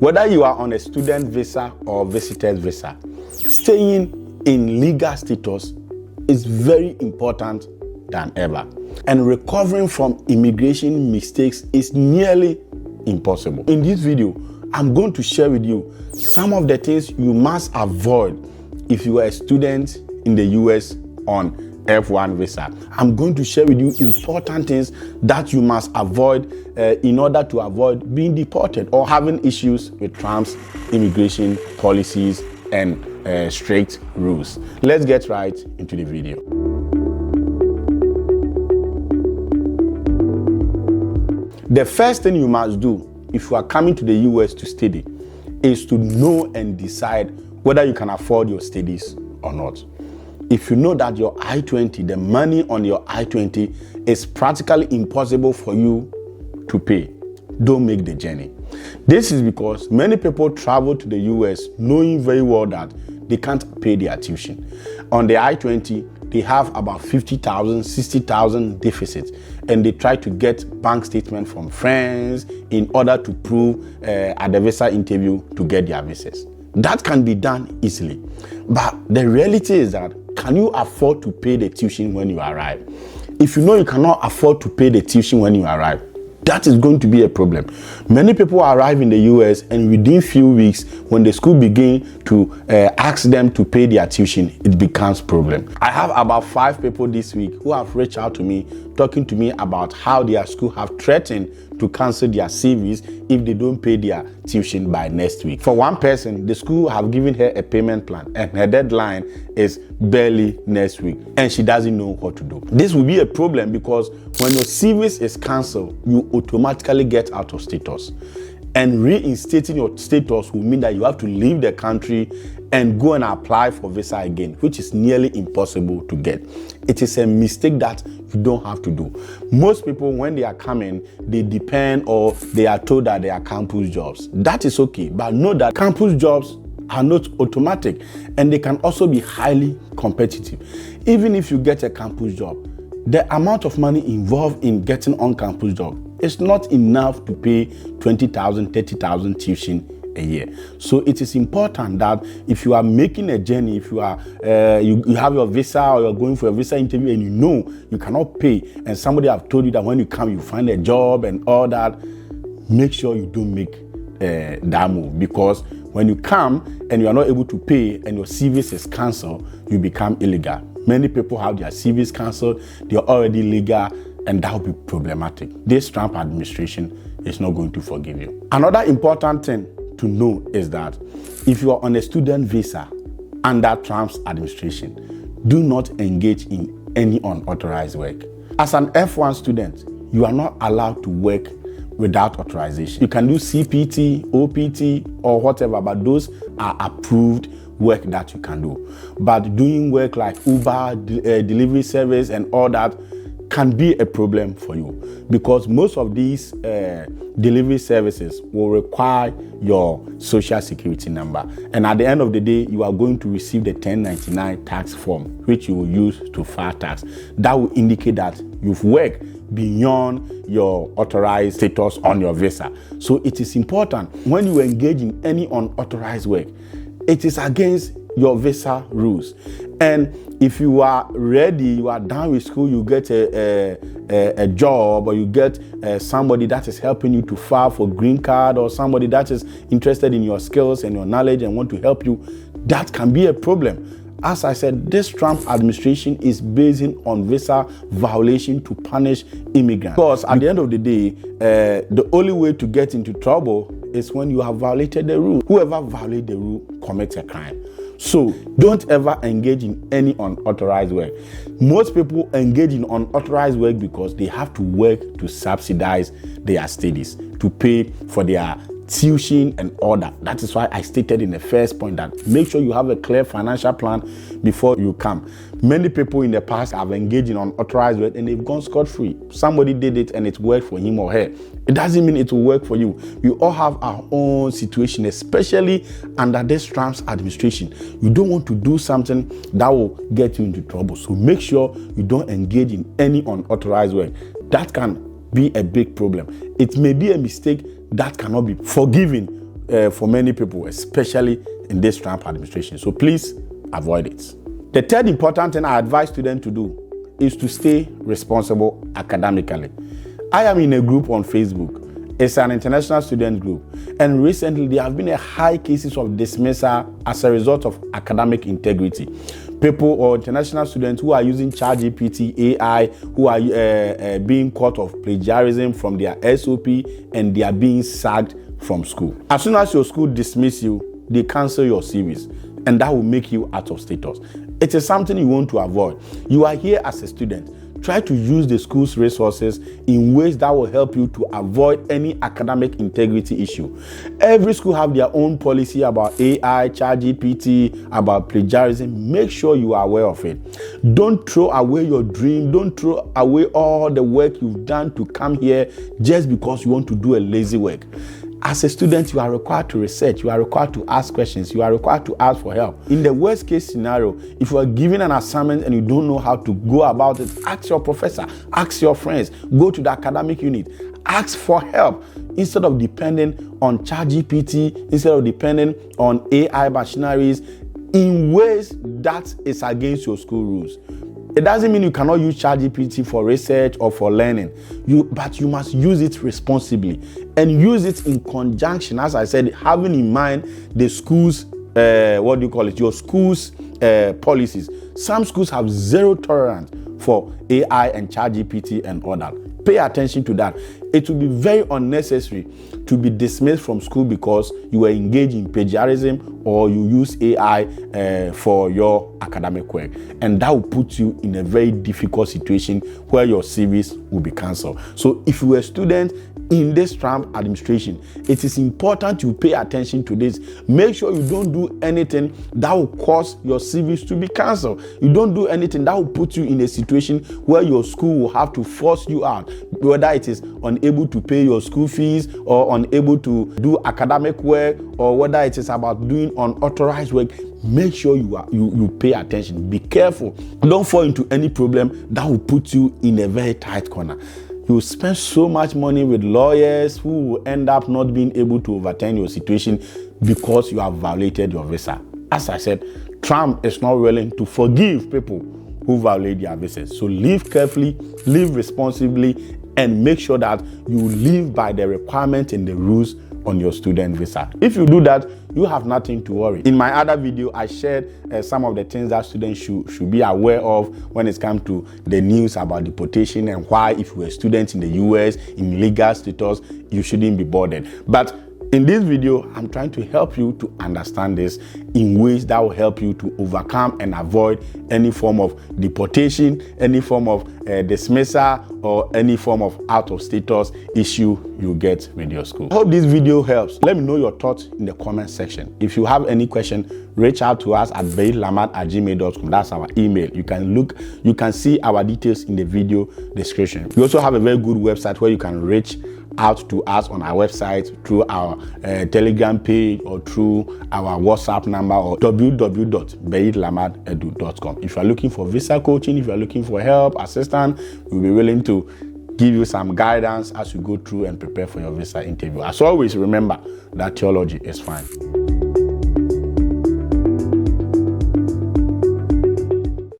Whether you are on a student visa or visitor's visa, staying in legal status is very important than ever. And recovering from immigration mistakes is nearly impossible. In this video, I'm going to share with you some of the things you must avoid if you are a student in the US on F1 visa. I'm going to share with you important things that you must avoid in order to avoid being deported or having issues with Trump's immigration policies and strict rules. Let's get right into the video. The first thing you must do if you are coming to the US to study is to know and decide whether you can afford your studies or not. If you know that your I-20, the money on your I-20 is practically impossible for you to pay, don't make the journey. This is because many people travel to the US knowing very well that they can't pay their tuition. On the I-20, they have about 50,000, 60,000 deficits, and they try to get bank statements from friends in order to prove at the visa interview to get their visas. That can be done easily. But the reality is that, can you afford to pay the tuition when you arrive? If you know you cannot afford to pay the tuition when you arrive, that is going to be a problem. Many people arrive in the US and within few weeks, when the school begin to ask them to pay their tuition, it becomes a problem. I have about 5 people this week who have reached out to me, talking to me about how their school have threatened to cancel their CVs if they don't pay their tuition by next week. For one person, the school have given her a payment plan and her deadline is barely next week and she doesn't know what to do. This will be a problem because when your CVs is cancelled, you automatically get out of status. And reinstating your status will mean that you have to leave the country and go and apply for visa again, which is nearly impossible to get. It is a mistake that you don't have to do. Most people, when they are coming, they depend or they are told that they are campus jobs. That is okay, but know that campus jobs are not automatic and they can also be highly competitive. Even if you get a campus job, the amount of money involved in getting on campus job is not enough to pay 20,000, 30,000 tuition a year. So it is important that if you are making a journey, if you are you have your visa or you're going for a visa interview and you know you cannot pay, and somebody have told you that when you come you find a job and all that, make sure you don't make that move, because when you come and you are not able to pay and your CVs is cancelled, you become illegal. Many people have their CVs cancelled, they are already legal, and that will be problematic. This Trump administration is not going to forgive you. Another important thing to know is that if you are on a student visa under Trump's administration, do not engage in any unauthorized work. As an F1 student, you are not allowed to work without authorization. You can do CPT, OPT, or whatever, but those are approved work that you can do. But doing work like Uber, delivery service, and all that can be a problem for you, because most of these delivery services will require your social security number, and at the end of the day you are going to receive the 1099 tax form, which you will use to file tax. That will indicate that you've worked beyond your authorized status on your visa. So it is important when you engage in any unauthorized work, it is against your visa rules. And if you are ready, you are done with school, you get a job, or you get somebody that is helping you to file for green card, or somebody that is interested in your skills and your knowledge and want to help you, that can be a problem. As I said, this Trump administration is basing on visa violation to punish immigrants. Because at the end of the day, the only way to get into trouble is when you have violated the rule. Whoever violates the rule commits a crime. So don't ever engage in any unauthorized work. Most people engage in unauthorized work because they have to work to subsidize their studies, to pay for their tuition and all that. That is why I stated in the first point that make sure you have a clear financial plan before you come. Many people in the past have engaged in unauthorized work and they've gone scot-free. Somebody did it and it worked for him or her. It doesn't mean it will work for you. We all have our own situation, especially under this Trump's administration. You don't want to do something that will get you into trouble. So make sure you don't engage in any unauthorized work. That can be a big problem. It may be a mistake that cannot be forgiven for many people, especially in this Trump administration. So please avoid it. The third important thing I advise students to do is to stay responsible academically. I am in a group on Facebook. It's an international student group. And recently, there have been a high cases of dismissal as a result of academic integrity. People or international students who are using ChatGPT, AI, who are being caught of plagiarism from their SOP, and they are being sacked from school. As soon as your school dismiss you, they cancel your series, and that will make you out of status. It is something you want to avoid. You are here as a student. Try to use the school's resources in ways that will help you to avoid any academic integrity issue. Every school have their own policy about AI, ChatGPT, about plagiarism. Make sure you are aware of it. Don't throw away your dream. Don't throw away all the work you've done to come here just because you want to do a lazy work. As a student, you are required to research, you are required to ask questions, you are required to ask for help. In the worst case scenario, if you are given an assignment and you don't know how to go about it, ask your professor, ask your friends, go to the academic unit, ask for help instead of depending on ChatGPT, instead of depending on AI machineries in ways that is against your school rules. It doesn't mean you cannot use ChatGPT for research or for learning, but you must use it responsibly and use it in conjunction, as I said, having in mind the school's, your school's policies. Some schools have zero tolerance for AI and ChatGPT and all that. Pay attention to that. It will be very unnecessary to be dismissed from school because you were engaged in plagiarism or you use AI for your academic work. And that will put you in a very difficult situation where your series will be cancelled. So if you are a student in this Trump administration, it is important you pay attention to this. Make sure you don't do anything that will cause your series to be cancelled. You don't do anything that will put you in a situation where your school will have to force you out, whether it is unable to pay your school fees or unable to do academic work, or whether it is about doing unauthorized work. Make sure you pay attention. Be careful. Don't fall into any problem that will put you in a very tight corner. You spend so much money with lawyers who will end up not being able to overturn your situation because you have violated your visa. As I said, Trump is not willing to forgive people who violate their visas. So live carefully, live responsibly, and make sure that you live by the requirements and the rules on your student visa. If you do that, you have nothing to worry. In my other video, I shared some of the things that students should be aware of when it comes to the news about deportation and why, if you're a student in the US in legal status, you shouldn't be bothered. But in this video, I'm trying to help you to understand this in ways that will help you to overcome and avoid any form of deportation, any form of dismissal, or any form of out-of-status issue you get with your school. I hope this video helps. Let me know your thoughts in the comment section. If you have any question, reach out to us at beidlamad@gmail.com. That's our email. You can see our details in the video description. We also have a very good website where you can reach out to us on our website through our Telegram page or through our WhatsApp number, or www.beidlamadedu.com. If you are looking for visa coaching, if you are looking for help, assistance, we'll be willing to give you some guidance as you go through and prepare for your visa interview. As always, remember that theology is fine.